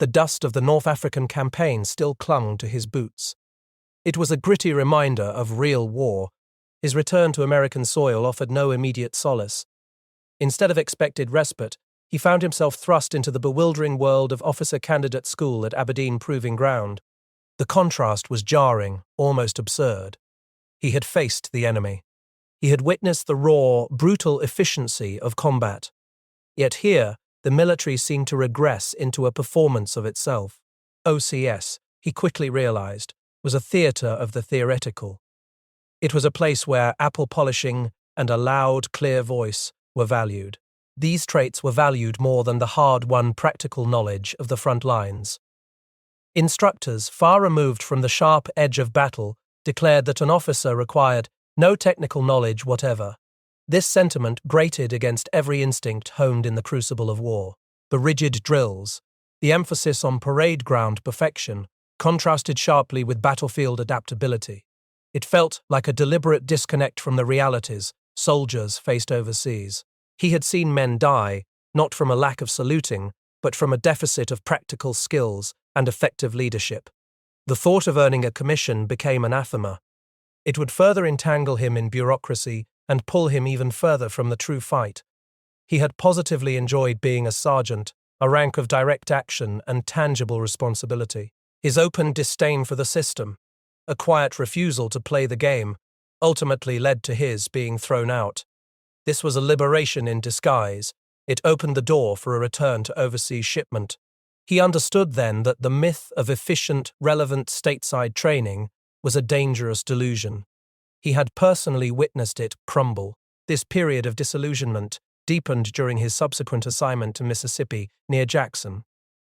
The dust of the North African campaign still clung to his boots. It was a gritty reminder of real war. His return to American soil offered no immediate solace. Instead of expected respite, he found himself thrust into the bewildering world of officer candidate school at Aberdeen Proving Ground. The contrast was jarring, almost absurd. He had faced the enemy. He had witnessed the raw, brutal efficiency of combat. Yet here, the military seemed to regress into a performance of itself. OCS, he quickly realized, was a theater of the theoretical. It was a place where apple polishing and a loud, clear voice were valued. These traits were valued more than the hard-won practical knowledge of the front lines. Instructors, far removed from the sharp edge of battle, declared that an officer required no technical knowledge whatever. This sentiment grated against every instinct honed in the crucible of war. The rigid drills, the emphasis on parade ground perfection, contrasted sharply with battlefield adaptability. It felt like a deliberate disconnect from the realities soldiers faced overseas. He had seen men die, not from a lack of saluting, but from a deficit of practical skills and effective leadership. The thought of earning a commission became anathema. It would further entangle him in bureaucracy and pull him even further from the true fight. He had positively enjoyed being a sergeant, a rank of direct action and tangible responsibility. His open disdain for the system, a quiet refusal to play the game, ultimately led to his being thrown out. This was a liberation in disguise. It opened the door for a return to overseas shipment. He understood then that the myth of efficient, relevant stateside training was a dangerous delusion. He had personally witnessed it crumble. This period of disillusionment deepened during his subsequent assignment to Mississippi near Jackson.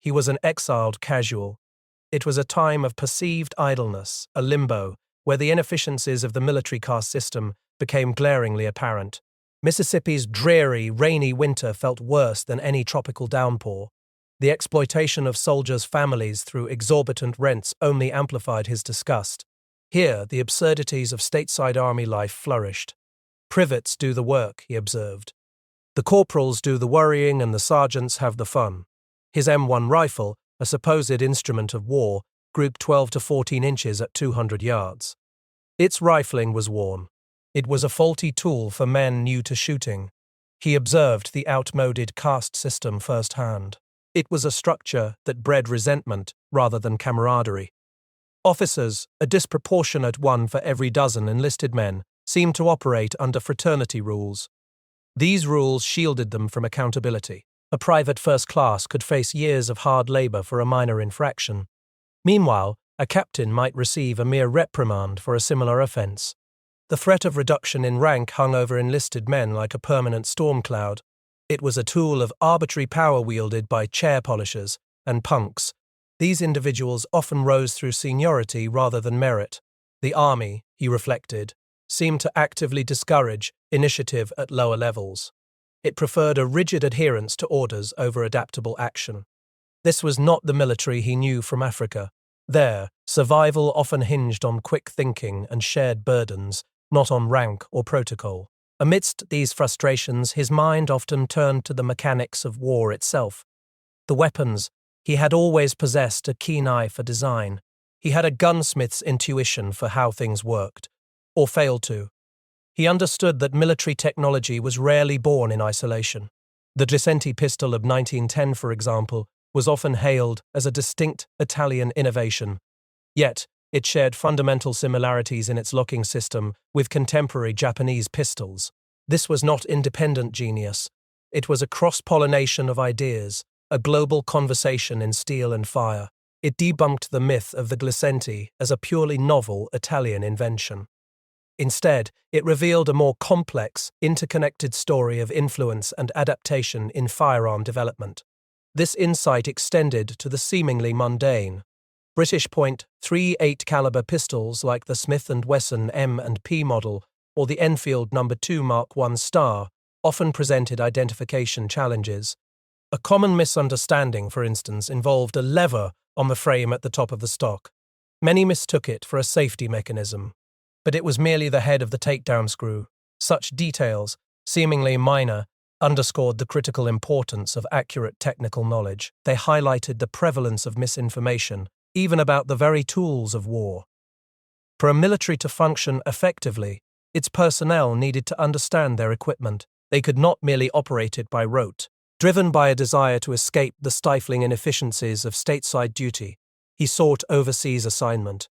He was an exiled casual. It was a time of perceived idleness, a limbo, where the inefficiencies of the military caste system became glaringly apparent. Mississippi's dreary, rainy winter felt worse than any tropical downpour. The exploitation of soldiers' families through exorbitant rents only amplified his disgust. Here, the absurdities of stateside army life flourished. Privates do the work, he observed. The corporals do the worrying and the sergeants have the fun. His M1 rifle, a supposed instrument of war, grouped 12 to 14 inches at 200 yards. Its rifling was worn. It was a faulty tool for men new to shooting. He observed the outmoded caste system firsthand. It was a structure that bred resentment rather than camaraderie. Officers, a disproportionate one for every dozen enlisted men, seemed to operate under fraternity rules. These rules shielded them from accountability. A private first class could face years of hard labor for a minor infraction. Meanwhile, a captain might receive a mere reprimand for a similar offense. The threat of reduction in rank hung over enlisted men like a permanent storm cloud. It was a tool of arbitrary power wielded by chair polishers and punks. These individuals often rose through seniority rather than merit. The army, he reflected, seemed to actively discourage initiative at lower levels. It preferred a rigid adherence to orders over adaptable action. This was not the military he knew from Africa. There, survival often hinged on quick thinking and shared burdens, not on rank or protocol. Amidst these frustrations, his mind often turned to the mechanics of war itself. The weapons. He had always possessed a keen eye for design. He had a gunsmith's intuition for how things worked, or failed to. He understood that military technology was rarely born in isolation. The Glisenti pistol of 1910, for example, was often hailed as a distinct Italian innovation. Yet, it shared fundamental similarities in its locking system with contemporary Japanese pistols. This was not independent genius. It was a cross-pollination of ideas, a global conversation in steel and fire. It debunked the myth of the Glisenti as a purely novel Italian invention. Instead, it revealed a more complex, interconnected story of influence and adaptation in firearm development. This insight extended to the seemingly mundane. British .38 caliber pistols like the Smith & Wesson M&P model or the Enfield No. 2 Mark I Star often presented identification challenges. A common misunderstanding, for instance, involved a lever on the frame at the top of the stock. Many mistook it for a safety mechanism, but it was merely the head of the takedown screw. Such details, seemingly minor, underscored the critical importance of accurate technical knowledge. They highlighted the prevalence of misinformation, even about the very tools of war. For a military to function effectively, its personnel needed to understand their equipment. They could not merely operate it by rote. Driven by a desire to escape the stifling inefficiencies of stateside duty, he sought overseas assignment.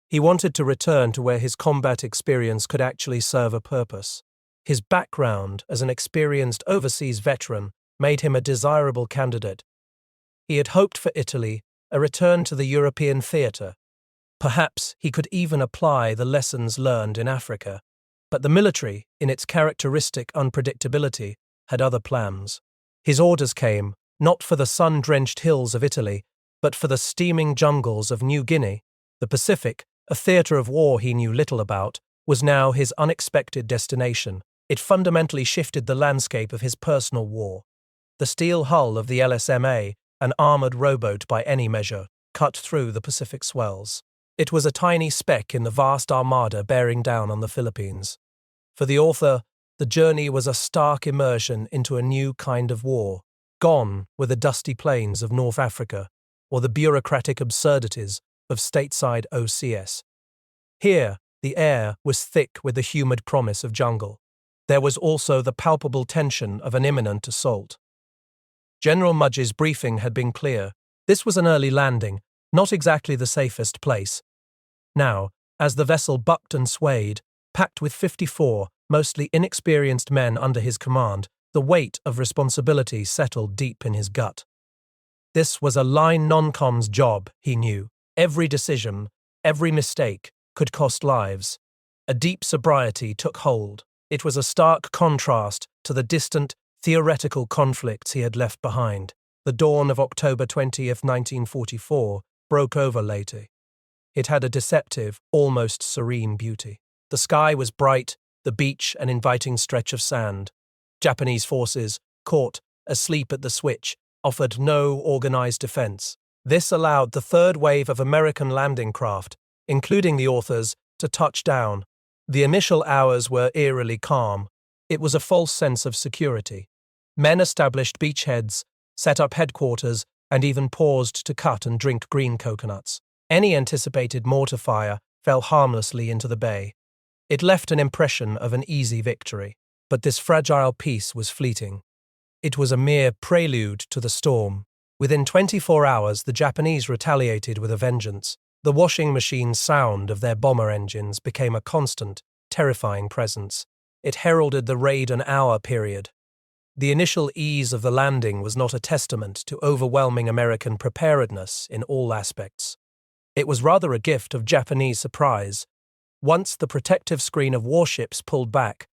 He wanted to return to where his combat experience could actually serve a purpose. His background as an experienced overseas veteran made him a desirable candidate. He had hoped for Italy, a return to the European theatre. Perhaps he could even apply the lessons learned in Africa. But the military, in its characteristic unpredictability, had other plans. His orders came, not for the sun-drenched hills of Italy, but for the steaming jungles of New Guinea. The Pacific, a theatre of war he knew little about, was now his unexpected destination. It fundamentally shifted the landscape of his personal war. The steel hull of the LSMA, an armoured rowboat by any measure, cut through the Pacific swells. It was a tiny speck in the vast armada bearing down on the Philippines. For the author, the journey was a stark immersion into a new kind of war. Gone were the dusty plains of North Africa, or the bureaucratic absurdities of stateside OCS. Here, the air was thick with the humid promise of jungle. There was also the palpable tension of an imminent assault. General Mudge's briefing had been clear. This was an early landing, not exactly the safest place. Now, as the vessel bucked and swayed, packed with 54, mostly inexperienced men under his command, the weight of responsibility settled deep in his gut. This was a line non-com's job, he knew. Every decision, every mistake, could cost lives. A deep sobriety took hold. It was a stark contrast to the distant, theoretical conflicts he had left behind. The dawn of October 20th, 1944, broke over later. It had a deceptive, almost serene beauty. The sky was bright, the beach an inviting stretch of sand. Japanese forces, caught asleep at the switch, offered no organized defense. This allowed the third wave of American landing craft, including the authors, to touch down. The initial hours were eerily calm. It was a false sense of security. Men established beachheads, set up headquarters, and even paused to cut and drink green coconuts. Any anticipated mortar fire fell harmlessly into the bay. It left an impression of an easy victory. But this fragile peace was fleeting. It was a mere prelude to the storm. Within 24 hours, the Japanese retaliated with a vengeance. The washing machine sound of their bomber engines became a constant, terrifying presence. It heralded the raid-an-hour period. The initial ease of the landing was not a testament to overwhelming American preparedness in all aspects. It was rather a gift of Japanese surprise. Once the protective screen of warships pulled back,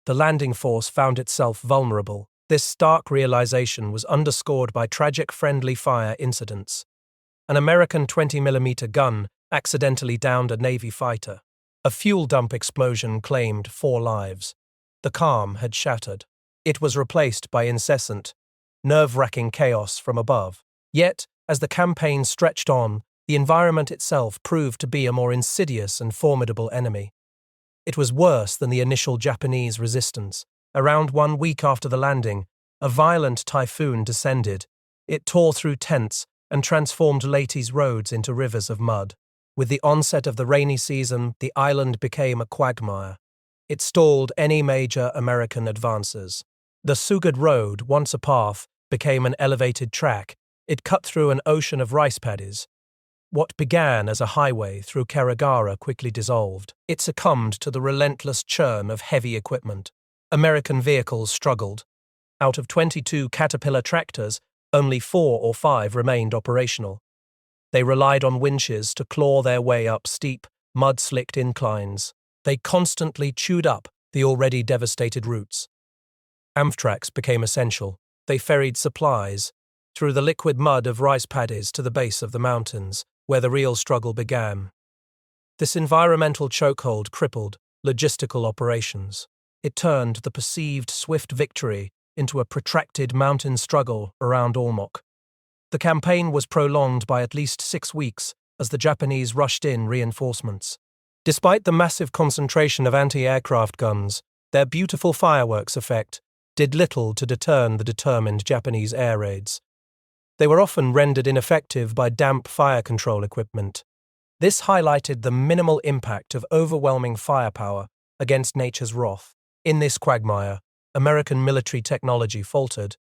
the landing force found itself vulnerable. This stark realization was underscored by tragic friendly fire incidents. An American 20mm gun accidentally downed a Navy fighter. A fuel dump explosion claimed 4 lives. The calm had shattered. It was replaced by incessant, nerve-wracking chaos from above. Yet, as the campaign stretched on, the environment itself proved to be a more insidious and formidable enemy. It was worse than the initial Japanese resistance. Around 1 week after the landing, a violent typhoon descended. It tore through tents and transformed Leyte's roads into rivers of mud. With the onset of the rainy season, the island became a quagmire. It stalled any major American advances. The Sugod Road, once a path, became an elevated track. It cut through an ocean of rice paddies. What began as a highway through Karagara quickly dissolved. It succumbed to the relentless churn of heavy equipment. American vehicles struggled. Out of 22 Caterpillar tractors, only 4 or 5 remained operational. They relied on winches to claw their way up steep, mud-slicked inclines. They constantly chewed up the already devastated routes. Amtraks became essential. They ferried supplies through the liquid mud of rice paddies to the base of the mountains, where the real struggle began. This environmental chokehold crippled logistical operations. It turned the perceived swift victory into a protracted mountain struggle around Ormoc. The campaign was prolonged by at least 6 weeks as the Japanese rushed in reinforcements. Despite the massive concentration of anti-aircraft guns, their beautiful fireworks effect, did little to deter the determined Japanese air raids. They were often rendered ineffective by damp fire control equipment. This highlighted the minimal impact of overwhelming firepower against nature's wrath. In this quagmire, American military technology faltered.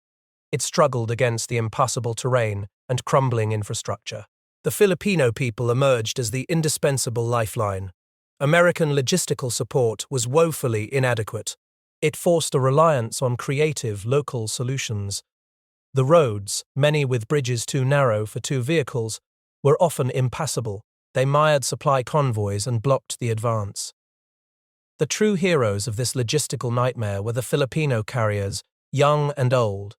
It struggled against the impassable terrain and crumbling infrastructure. The Filipino people emerged as the indispensable lifeline. American logistical support was woefully inadequate. It forced a reliance on creative local solutions. The roads, many with bridges too narrow for two vehicles, were often impassable. They mired supply convoys and blocked the advance. The true heroes of this logistical nightmare were the Filipino carriers, young and old.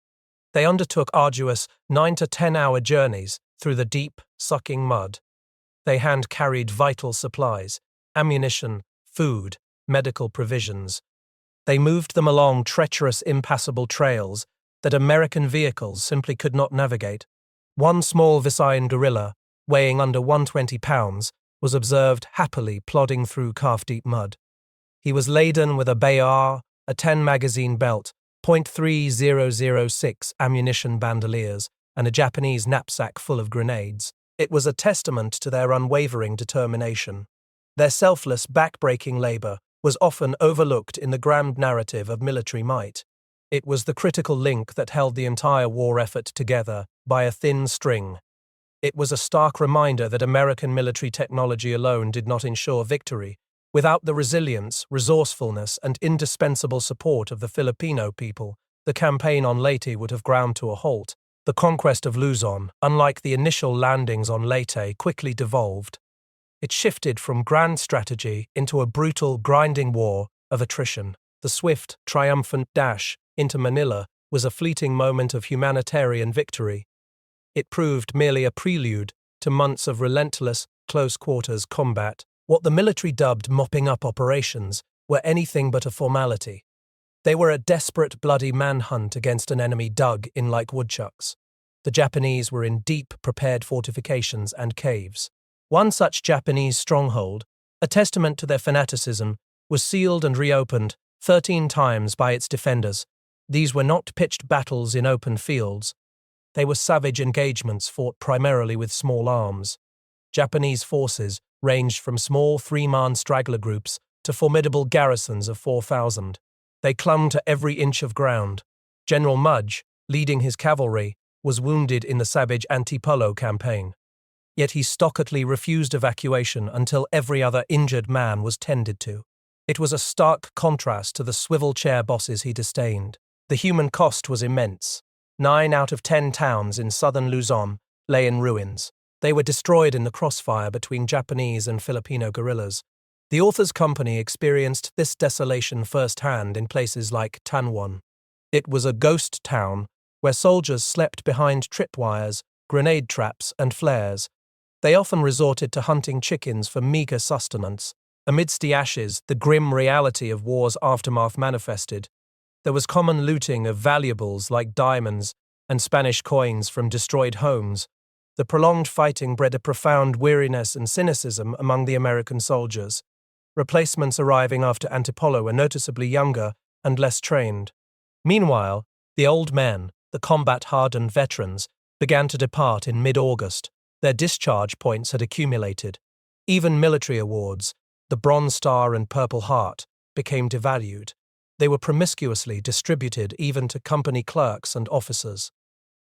They undertook arduous 9 to 10-hour journeys through the deep, sucking mud. They hand-carried vital supplies, ammunition, food, medical provisions. They moved them along treacherous, impassable trails that American vehicles simply could not navigate. One small Visayan guerrilla, weighing under 120 pounds, was observed happily plodding through calf-deep mud. He was laden with a bayar, a 10-magazine belt, .3006 ammunition bandoliers, and a Japanese knapsack full of grenades. It was a testament to their unwavering determination. Their selfless, back-breaking labor was often overlooked in the grand narrative of military might. It was the critical link that held the entire war effort together by a thin string. It was a stark reminder that American military technology alone did not ensure victory. Without the resilience, resourcefulness, and indispensable support of the Filipino people, the campaign on Leyte would have ground to a halt. The conquest of Luzon, unlike the initial landings on Leyte, quickly devolved. It shifted from grand strategy into a brutal, grinding war of attrition. The swift, triumphant dash into Manila was a fleeting moment of humanitarian victory. It proved merely a prelude to months of relentless, close-quarters combat. What the military dubbed mopping-up operations were anything but a formality. They were a desperate, bloody manhunt against an enemy dug in like woodchucks. The Japanese were in deep, prepared fortifications and caves. One such Japanese stronghold, a testament to their fanaticism, was sealed and reopened 13 times by its defenders. These were not pitched battles in open fields. They were savage engagements fought primarily with small arms. Japanese forces ranged from small three-man straggler groups to formidable garrisons of 4,000. They clung to every inch of ground. General Mudge, leading his cavalry, was wounded in the savage Antipolo campaign. Yet he stoically refused evacuation until every other injured man was tended to. It was a stark contrast to the swivel chair bosses he disdained. The human cost was immense. 9 out of 10 towns in southern Luzon lay in ruins. They were destroyed in the crossfire between Japanese and Filipino guerrillas. The author's company experienced this desolation firsthand in places like Tanwan. It was a ghost town where soldiers slept behind tripwires, grenade traps, and flares. They often resorted to hunting chickens for meager sustenance. Amidst the ashes, the grim reality of war's aftermath manifested. There was common looting of valuables like diamonds and Spanish coins from destroyed homes. The prolonged fighting bred a profound weariness and cynicism among the American soldiers. Replacements arriving after Antipolo were noticeably younger and less trained. Meanwhile, the old men, the combat-hardened veterans, began to depart in mid-August. Their discharge points had accumulated. Even military awards, the Bronze Star and Purple Heart, became devalued. They were promiscuously distributed even to company clerks and officers.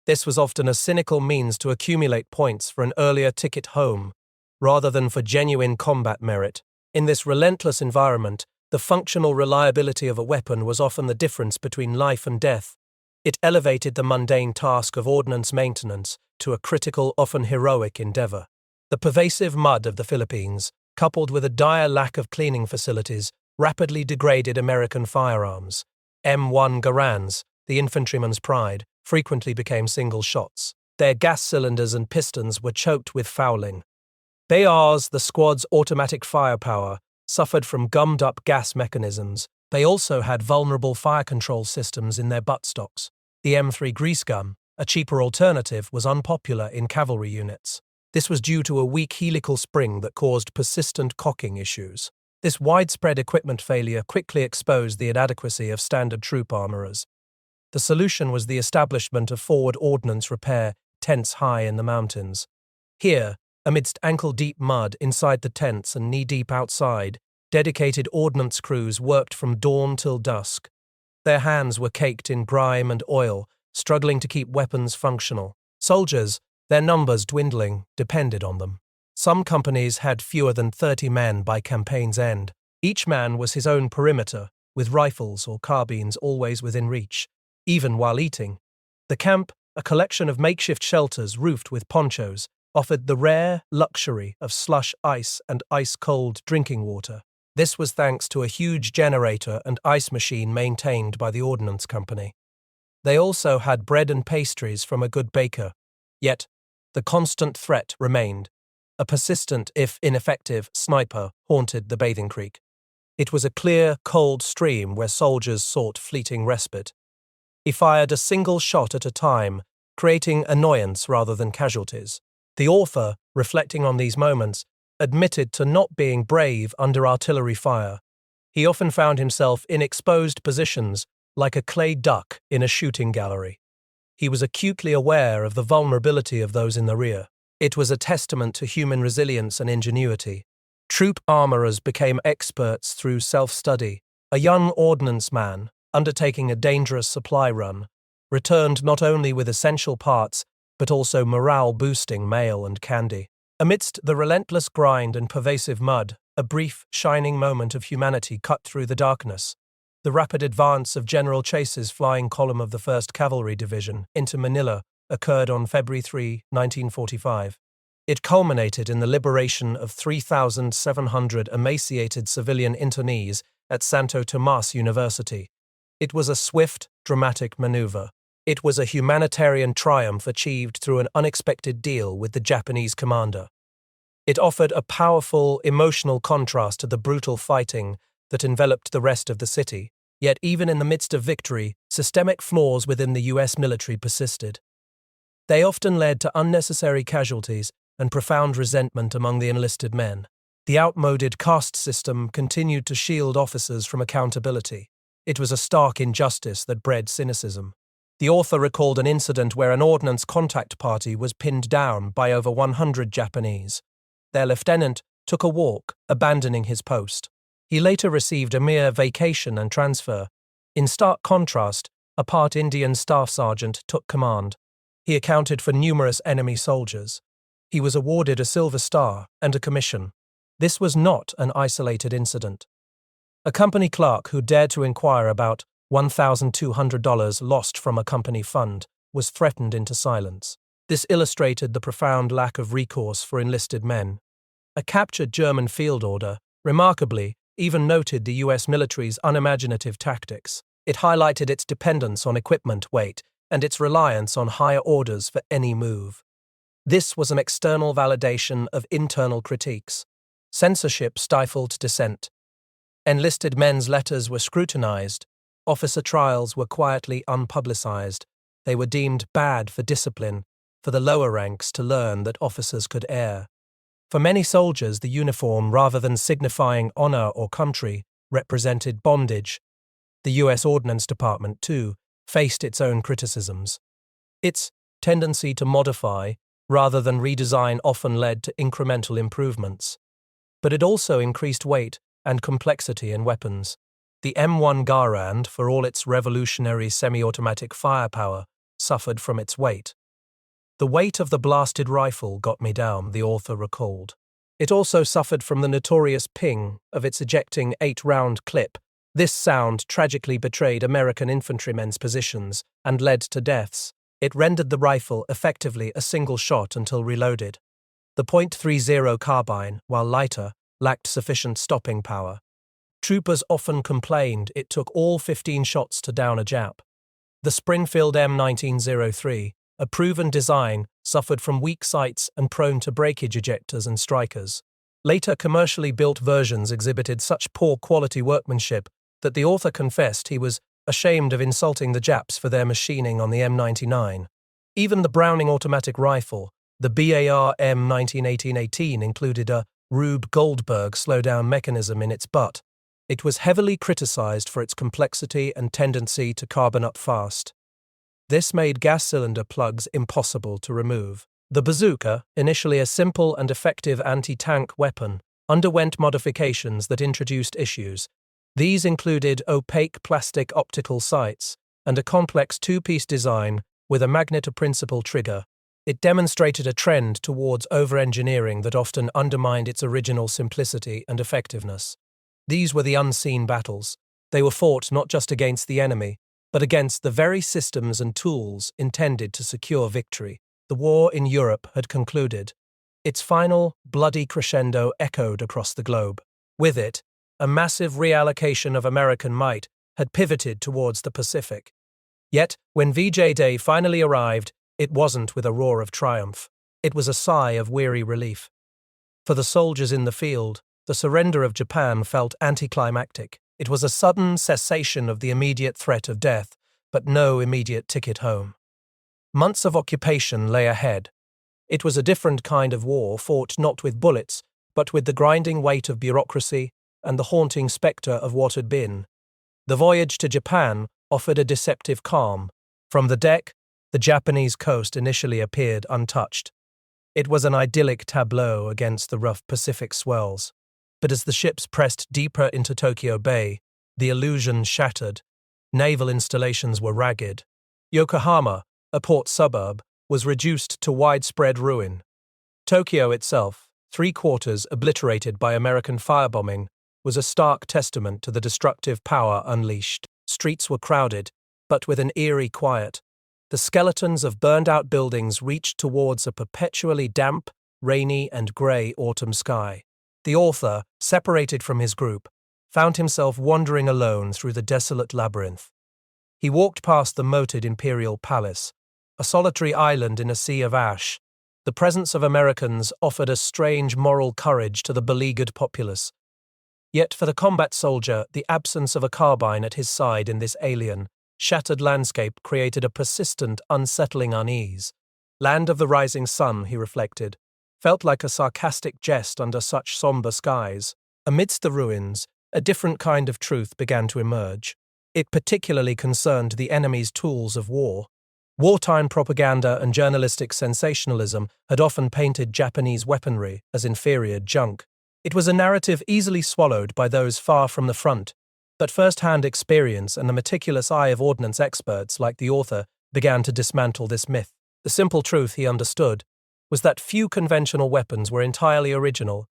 This was often a cynical means to accumulate points for an earlier ticket home, rather than for genuine combat merit. In this relentless environment, the functional reliability of a weapon was often the difference between life and death. It elevated the mundane task of ordnance maintenance to a critical, often heroic endeavor. The pervasive mud of the Philippines, coupled with a dire lack of cleaning facilities, rapidly degraded American firearms. M1 Garands, the infantryman's pride, frequently became single shots. Their gas cylinders and pistons were choked with fouling. Bayars, the squad's automatic firepower, suffered from gummed-up gas mechanisms. They also had vulnerable fire control systems in their buttstocks. The M3 grease gun, a cheaper alternative, was unpopular in cavalry units. This was due to a weak helical spring that caused persistent cocking issues. This widespread equipment failure quickly exposed the inadequacy of standard troop armorers. The solution was the establishment of forward ordnance repair tents high in the mountains. Here, amidst ankle-deep mud inside the tents and knee-deep outside, dedicated ordnance crews worked from dawn till dusk. Their hands were caked in grime and oil, struggling to keep weapons functional. Soldiers, their numbers dwindling, depended on them. Some companies had fewer than 30 men by campaign's end. Each man was his own perimeter, with rifles or carbines always within reach, even while eating. The camp, a collection of makeshift shelters roofed with ponchos, offered the rare luxury of slush ice and ice-cold drinking water. This was thanks to a huge generator and ice machine maintained by the Ordnance Company. They also had bread and pastries from a good baker. Yet, the constant threat remained. A persistent, if ineffective, sniper haunted the bathing creek. It was a clear, cold stream where soldiers sought fleeting respite. He fired a single shot at a time, creating annoyance rather than casualties. The author, reflecting on these moments, admitted to not being brave under artillery fire. He often found himself in exposed positions, like a clay duck in a shooting gallery. He was acutely aware of the vulnerability of those in the rear. It was a testament to human resilience and ingenuity. Troop armourers became experts through self-study. A young ordnance man, undertaking a dangerous supply run, returned not only with essential parts, but also morale-boosting mail and candy. Amidst the relentless grind and pervasive mud, a brief, shining moment of humanity cut through the darkness. The rapid advance of General Chase's flying column of the 1st Cavalry Division into Manila occurred on February 3, 1945. It culminated in the liberation of 3,700 emaciated civilian internees at Santo Tomas University. It was a swift, dramatic maneuver. It was a humanitarian triumph achieved through an unexpected deal with the Japanese commander. It offered a powerful, emotional contrast to the brutal fighting that enveloped the rest of the city. Yet even in the midst of victory, systemic flaws within the US military persisted. They often led to unnecessary casualties and profound resentment among the enlisted men. The outmoded caste system continued to shield officers from accountability. It was a stark injustice that bred cynicism. The author recalled an incident where an ordnance contact party was pinned down by over 100 Japanese. Their lieutenant took a walk, abandoning his post. He later received a mere vacation and transfer. In stark contrast, a part Indian staff sergeant took command. He accounted for numerous enemy soldiers. He was awarded a Silver Star and a commission. This was not an isolated incident. A company clerk who dared to inquire about $1,200 lost from a company fund was threatened into silence. This illustrated the profound lack of recourse for enlisted men. A captured German field order, remarkably, even noted the US military's unimaginative tactics. It highlighted its dependence on equipment weight and its reliance on higher orders for any move. This was an external validation of internal critiques. Censorship stifled dissent. Enlisted men's letters were scrutinized. Officer trials were quietly unpublicized. They were deemed bad for discipline, for the lower ranks to learn that officers could err. For many soldiers, the uniform, rather than signifying honor or country, represented bondage. The U.S. Ordnance Department, too, faced its own criticisms. Its tendency to modify, rather than redesign, often led to incremental improvements. But it also increased weight and complexity in weapons. The M1 Garand, for all its revolutionary semi-automatic firepower, suffered from its weight. The weight of the blasted rifle got me down, the author recalled. It also suffered from the notorious ping of its ejecting 8-round clip. This sound tragically betrayed American infantrymen's positions and led to deaths. It rendered the rifle effectively a single shot until reloaded. The .30 carbine, while lighter, lacked sufficient stopping power. Troopers often complained it took all 15 shots to down a Jap. The Springfield M1903, a proven design, suffered from weak sights and prone to breakage ejectors and strikers. Later commercially built versions exhibited such poor quality workmanship that the author confessed he was ashamed of insulting the Japs for their machining on the M99. Even the Browning automatic rifle, the BAR M1918-18, included a Rube Goldberg slowdown mechanism in its butt. It was heavily criticized for its complexity and tendency to carbon up fast. This made gas cylinder plugs impossible to remove. The bazooka, initially a simple and effective anti-tank weapon, underwent modifications that introduced issues. These included opaque plastic optical sights and a complex two-piece design with a magnet-principal trigger. It demonstrated a trend towards over-engineering that often undermined its original simplicity and effectiveness. These were the unseen battles. They were fought not just against the enemy, but against the very systems and tools intended to secure victory. The war in Europe had concluded. Its final, bloody crescendo echoed across the globe. With it, a massive reallocation of American might had pivoted towards the Pacific. Yet, when VJ Day finally arrived, it wasn't with a roar of triumph. It was a sigh of weary relief. For the soldiers in the field, the surrender of Japan felt anticlimactic. It was a sudden cessation of the immediate threat of death, but no immediate ticket home. Months of occupation lay ahead. It was a different kind of war, fought not with bullets, but with the grinding weight of bureaucracy and the haunting spectre of what had been. The voyage to Japan offered a deceptive calm. From the deck, the Japanese coast initially appeared untouched. It was an idyllic tableau against the rough Pacific swells. But as the ships pressed deeper into Tokyo Bay, the illusion shattered. Naval installations were ragged. Yokohama, a port suburb, was reduced to widespread ruin. Tokyo itself, three-quarters obliterated by American firebombing, was a stark testament to the destructive power unleashed. Streets were crowded, but with an eerie quiet. The skeletons of burned-out buildings reached towards a perpetually damp, rainy and grey autumn sky. The author, separated from his group, found himself wandering alone through the desolate labyrinth. He walked past the moated Imperial Palace, a solitary island in a sea of ash. The presence of Americans offered a strange moral courage to the beleaguered populace. Yet for the combat soldier, the absence of a carbine at his side in this alien, shattered landscape created a persistent, unsettling unease. Land of the rising sun, he reflected, felt like a sarcastic jest under such somber skies. Amidst the ruins, a different kind of truth began to emerge. It particularly concerned the enemy's tools of war. Wartime propaganda and journalistic sensationalism had often painted Japanese weaponry as inferior junk. It was a narrative easily swallowed by those far from the front, but first-hand experience and the meticulous eye of ordnance experts like the author began to dismantle this myth. The simple truth, he understood, was that few conventional weapons were entirely original.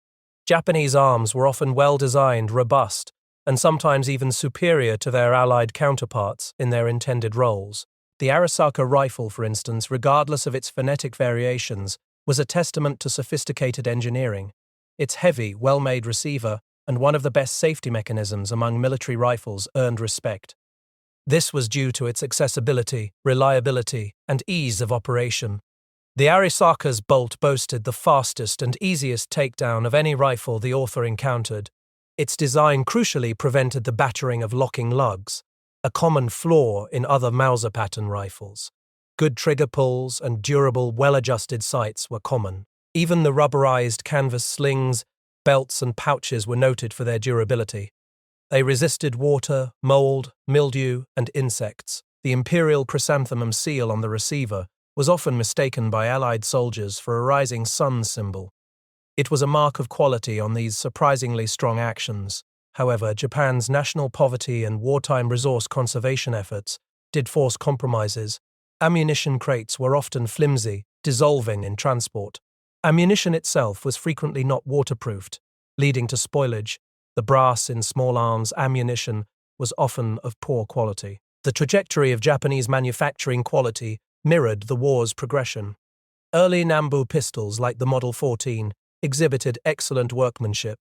Japanese arms were often well-designed, robust, and sometimes even superior to their allied counterparts in their intended roles. The Arisaka rifle, for instance, regardless of its phonetic variations, was a testament to sophisticated engineering. Its heavy, well-made receiver and one of the best safety mechanisms among military rifles earned respect. This was due to its accessibility, reliability, and ease of operation. The Arisaka's bolt boasted the fastest and easiest takedown of any rifle the author encountered. Its design crucially prevented the battering of locking lugs, a common flaw in other Mauser pattern rifles. Good trigger pulls and durable, well-adjusted sights were common. Even the rubberized canvas slings, belts, and pouches were noted for their durability. They resisted water, mold, mildew, and insects. The imperial chrysanthemum seal on the receiver was often mistaken by Allied soldiers for a rising sun symbol. It was a mark of quality on these surprisingly strong actions. However, Japan's national poverty and wartime resource conservation efforts did force compromises. Ammunition crates were often flimsy, dissolving in transport. Ammunition itself was frequently not waterproofed, leading to spoilage. The brass in small arms ammunition was often of poor quality. The trajectory of Japanese manufacturing quality mirrored the war's progression. Early Nambu pistols, like the Model 14, exhibited excellent workmanship.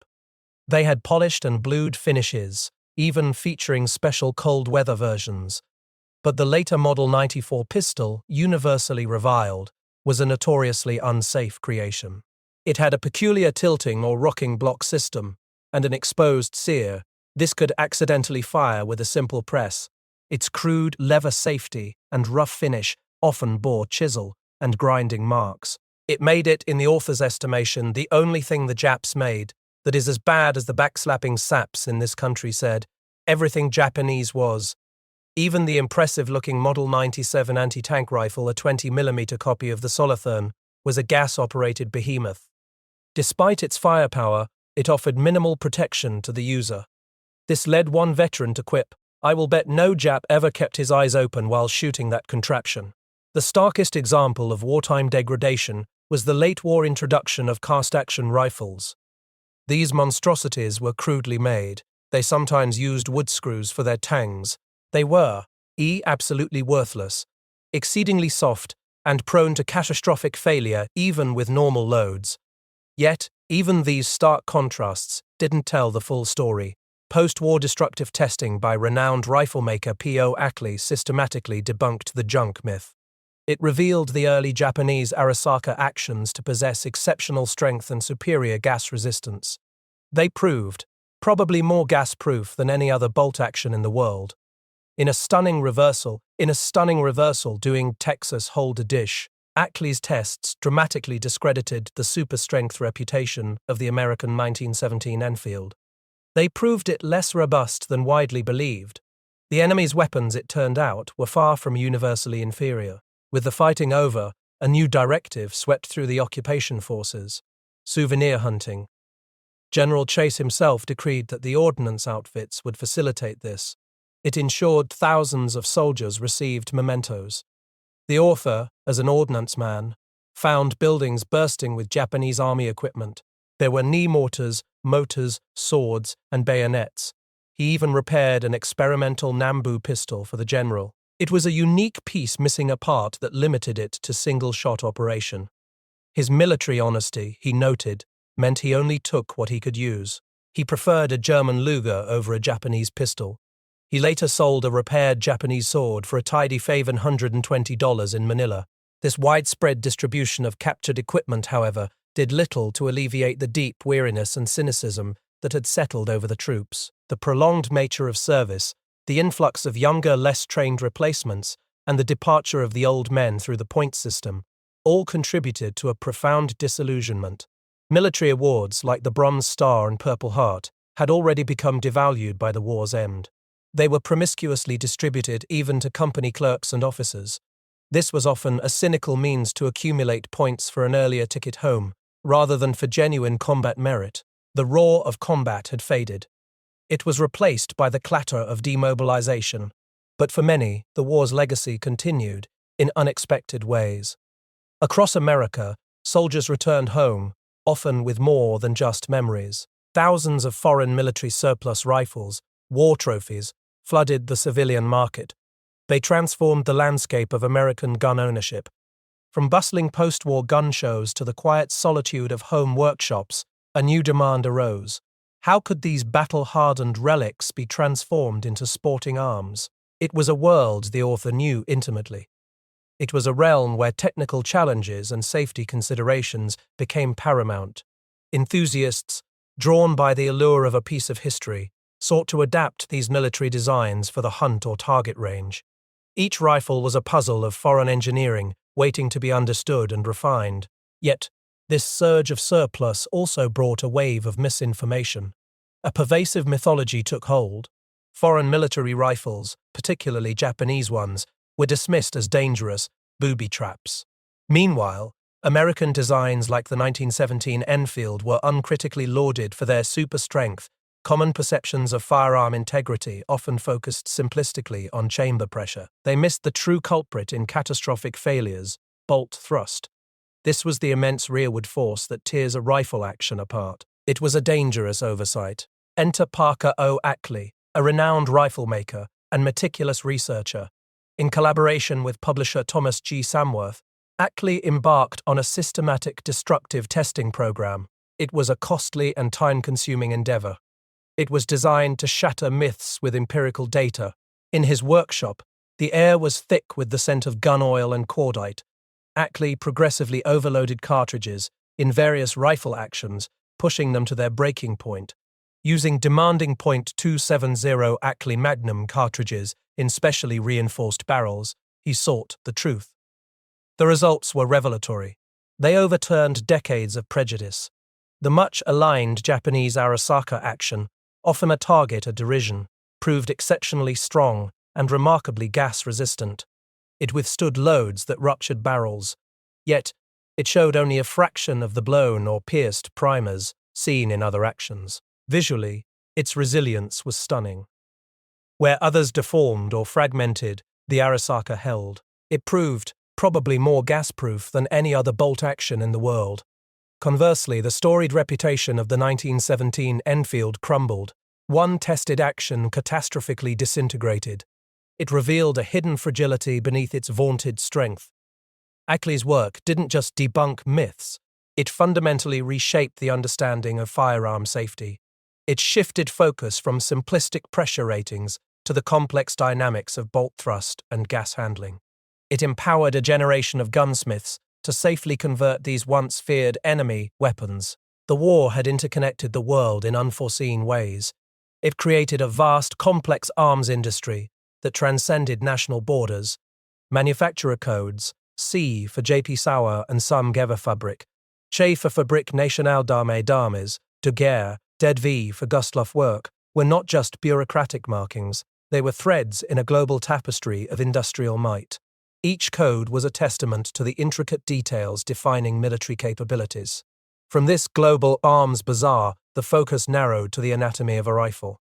They had polished and blued finishes, even featuring special cold-weather versions. But the later Model 94 pistol, universally reviled, was a notoriously unsafe creation. It had a peculiar tilting or rocking block system and an exposed sear. This could accidentally fire with a simple press. Its crude lever safety and rough finish often bore chisel and grinding marks. It made it, in the author's estimation, the only thing the Japs made that is as bad as the backslapping saps in this country said. Everything Japanese was Even the impressive-looking Model 97 anti-tank rifle, a 20mm copy of the Solothurn, was a gas-operated behemoth. Despite its firepower, it offered minimal protection to the user. This led one veteran to quip, "I will bet no Jap ever kept his eyes open while shooting that contraption." The starkest example of wartime degradation was the late-war introduction of cast-action rifles. These monstrosities were crudely made. They sometimes used wood screws for their tangs. They were absolutely worthless, exceedingly soft, and prone to catastrophic failure even with normal loads. Yet, even these stark contrasts didn't tell the full story. Post-war destructive testing by renowned riflemaker P.O. Ackley systematically debunked the junk myth. It revealed the early Japanese Arasaka actions to possess exceptional strength and superior gas resistance. They proved, probably more gas-proof than any other bolt action in the world. In a stunning reversal doing Texas hold a dish, Ackley's tests dramatically discredited the super-strength reputation of the American 1917 Enfield. They proved it less robust than widely believed. The enemy's weapons, it turned out, were far from universally inferior. With the fighting over, a new directive swept through the occupation forces: souvenir hunting. General Chase himself decreed that the ordnance outfits would facilitate this. It ensured thousands of soldiers received mementos. The author, as an ordnance man, found buildings bursting with Japanese army equipment. There were knee mortars, motors, swords, and bayonets. He even repaired an experimental Nambu pistol for the general. It was a unique piece missing a part that limited it to single-shot operation. His military honesty, he noted, meant he only took what he could use. He preferred a German Luger over a Japanese pistol. He later sold a repaired Japanese sword for a tidy $120 in Manila. This widespread distribution of captured equipment, however, did little to alleviate the deep weariness and cynicism that had settled over the troops. The prolonged nature of service, the influx of younger, less trained replacements, and the departure of the old men through the point system all contributed to a profound disillusionment. Military awards like the Bronze Star and Purple Heart had already become devalued by the war's end. They were promiscuously distributed even to company clerks and officers. This was often a cynical means to accumulate points for an earlier ticket home, rather than for genuine combat merit. The roar of combat had faded. It was replaced by the clatter of demobilization. But for many, the war's legacy continued in unexpected ways. Across America, soldiers returned home, often with more than just memories. Thousands of foreign military surplus rifles, war trophies, flooded the civilian market. They transformed the landscape of American gun ownership. From bustling post-war gun shows to the quiet solitude of home workshops, a new demand arose. How could these battle-hardened relics be transformed into sporting arms? It was a world the author knew intimately. It was a realm where technical challenges and safety considerations became paramount. Enthusiasts, drawn by the allure of a piece of history, sought to adapt these military designs for the hunt or target range. Each rifle was a puzzle of foreign engineering, waiting to be understood and refined. Yet, this surge of surplus also brought a wave of misinformation. A pervasive mythology took hold. Foreign military rifles, particularly Japanese ones, were dismissed as dangerous, booby traps. Meanwhile, American designs like the 1917 Enfield were uncritically lauded for their super strength. Common perceptions of firearm integrity often focused simplistically on chamber pressure. They missed the true culprit in catastrophic failures: bolt thrust. This was the immense rearward force that tears a rifle action apart. It was a dangerous oversight. Enter Parker O. Ackley, a renowned riflemaker and meticulous researcher. In collaboration with publisher Thomas G. Samworth, Ackley embarked on a systematic destructive testing program. It was a costly and time-consuming endeavor. It was designed to shatter myths with empirical data. In his workshop, the air was thick with the scent of gun oil and cordite. Ackley progressively overloaded cartridges in various rifle actions, pushing them to their breaking point. Using demanding .270 Ackley Magnum cartridges in specially reinforced barrels, he sought the truth. The results were revelatory. They overturned decades of prejudice. The much-aligned Japanese Arasaka action, often a target of derision, proved exceptionally strong and remarkably gas-resistant. It withstood loads that ruptured barrels, yet it showed only a fraction of the blown or pierced primers seen in other actions. Visually, its resilience was stunning. Where others deformed or fragmented, the Arisaka held. It proved probably more gas-proof than any other bolt action in the world. Conversely, the storied reputation of the 1917 Enfield crumbled. One tested action catastrophically disintegrated. It revealed a hidden fragility beneath its vaunted strength. Ackley's work didn't just debunk myths, it fundamentally reshaped the understanding of firearm safety. It shifted focus from simplistic pressure ratings to the complex dynamics of bolt thrust and gas handling. It empowered a generation of gunsmiths to safely convert these once feared enemy weapons. The war had interconnected the world in unforeseen ways. It created a vast, complex arms industry that transcended national borders. Manufacturer codes, C for JP Sauer and Sam Gewehrfabrik, Che for Fabrik Nationale d'Armée d'Armes, de Guerre, DED-V for Gustloff Work, were not just bureaucratic markings, they were threads in a global tapestry of industrial might. Each code was a testament to the intricate details defining military capabilities. From this global arms bazaar, the focus narrowed to the anatomy of a rifle.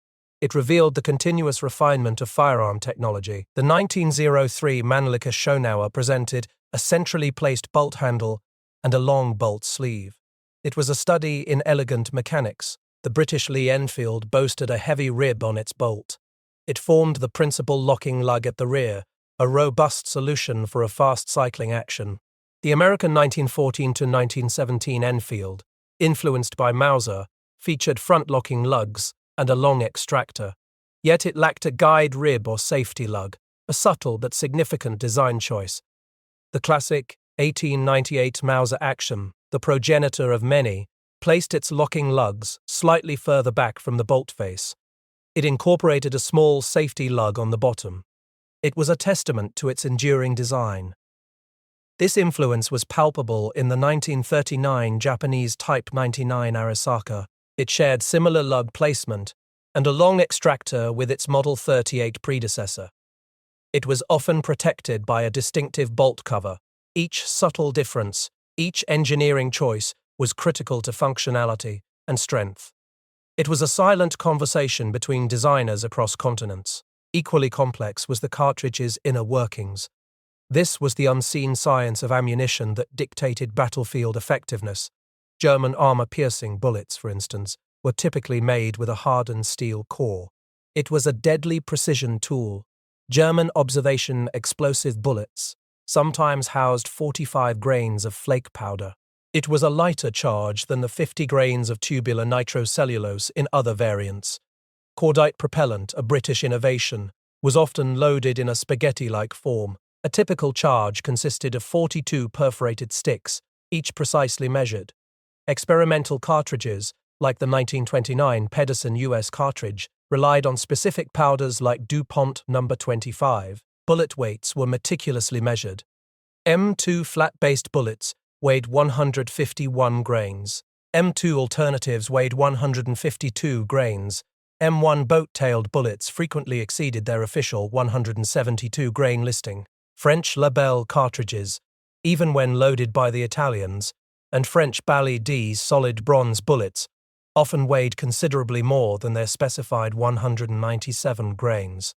It revealed the continuous refinement of firearm technology. The 1903 Mannlicher Schonauer presented a centrally placed bolt handle and a long bolt sleeve. It was a study in elegant mechanics. The British Lee Enfield boasted a heavy rib on its bolt. It formed the principal locking lug at the rear, a robust solution for a fast cycling action. The American 1914 to 1917 Enfield, influenced by Mauser, featured front-locking lugs and a long extractor, yet it lacked a guide rib or safety lug, a subtle but significant design choice. The classic 1898 Mauser Action, the progenitor of many, placed its locking lugs slightly further back from the bolt face. It incorporated a small safety lug on the bottom. It was a testament to its enduring design. This influence was palpable in the 1939 Japanese Type 99 Arisaka. It shared similar lug placement and a long extractor with its Model 38 predecessor. It was often protected by a distinctive bolt cover. Each subtle difference, each engineering choice was critical to functionality and strength. It was a silent conversation between designers across continents. Equally complex was the cartridge's inner workings. This was the unseen science of ammunition that dictated battlefield effectiveness. German armor-piercing bullets, for instance, were typically made with a hardened steel core. It was a deadly precision tool. German observation explosive bullets sometimes housed 45 grains of flake powder. It was a lighter charge than the 50 grains of tubular nitrocellulose in other variants. Cordite propellant, a British innovation, was often loaded in a spaghetti-like form. A typical charge consisted of 42 perforated sticks, each precisely measured. Experimental cartridges, like the 1929 Pedersen US cartridge, relied on specific powders like DuPont No. 25. Bullet weights were meticulously measured. M2 flat-based bullets weighed 151 grains. M2 alternatives weighed 152 grains. M1 boat-tailed bullets frequently exceeded their official 172-grain listing. French Labelle cartridges, even when loaded by the Italians, and French Bally D's solid bronze bullets, often weighed considerably more than their specified 197 grains.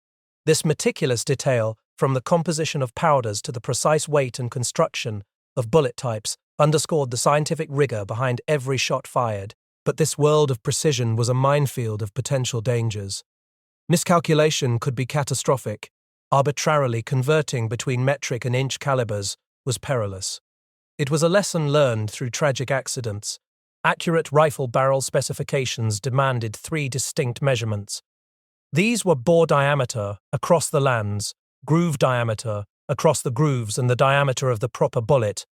This meticulous detail, from the composition of powders to the precise weight and construction of bullet types, underscored the scientific rigor behind every shot fired. But this world of precision was a minefield of potential dangers. Miscalculation could be catastrophic. Arbitrarily converting between metric and inch calibers was perilous. It was a lesson learned through tragic accidents. Accurate rifle barrel specifications demanded 3 distinct measurements. These were bore diameter across the lands, groove diameter across the grooves, and the diameter of the proper bullet.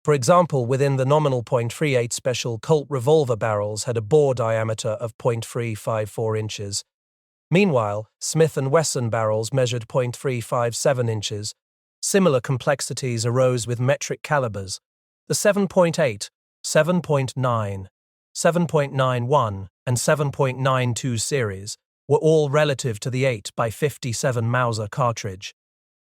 For example, within the nominal .38 special Colt revolver barrels had a bore diameter of .354 inches. Meanwhile, Smith & Wesson barrels measured .357 inches. Similar complexities arose with metric calibers. The 7.8, 7.9, 7.91, and 7.92 series were all relative to the 8x57 Mauser cartridge.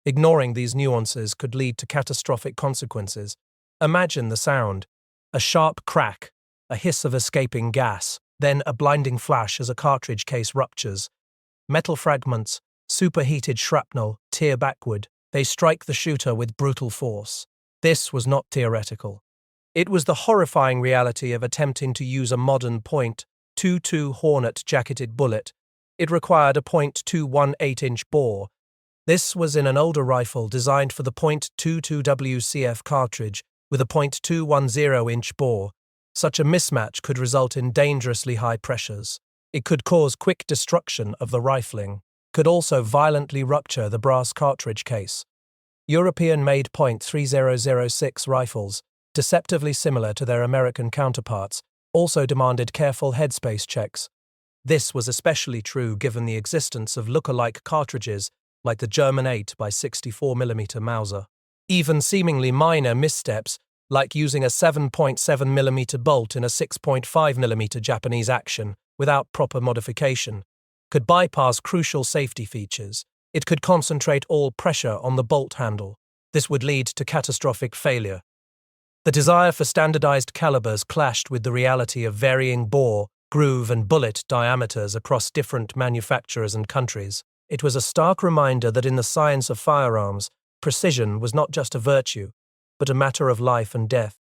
Ignoring these nuances could lead to catastrophic consequences. Imagine the sound: a sharp crack, a hiss of escaping gas, then a blinding flash as a cartridge case ruptures. Metal fragments, superheated shrapnel, tear backward. They strike the shooter with brutal force. This was not theoretical. It was the horrifying reality of attempting to use a modern .22 Hornet jacketed bullet. It required a .218-inch bore. This was in an older rifle designed for the .22 WCF cartridge with a .210-inch bore. Such a mismatch could result in dangerously high pressures. It could cause quick destruction of the rifling, could also violently rupture the brass cartridge case. European-made .3006 rifles, deceptively similar to their American counterparts, also demanded careful headspace checks. This was especially true given the existence of look-alike cartridges like the German 8x64mm Mauser. Even seemingly minor missteps, like using a 7.7mm bolt in a 6.5mm Japanese action without proper modification, could bypass crucial safety features. It could concentrate all pressure on the bolt handle. This would lead to catastrophic failure. The desire for standardized calibers clashed with the reality of varying bore, groove, and bullet diameters across different manufacturers and countries. It was a stark reminder that in the science of firearms, precision was not just a virtue, but a matter of life and death.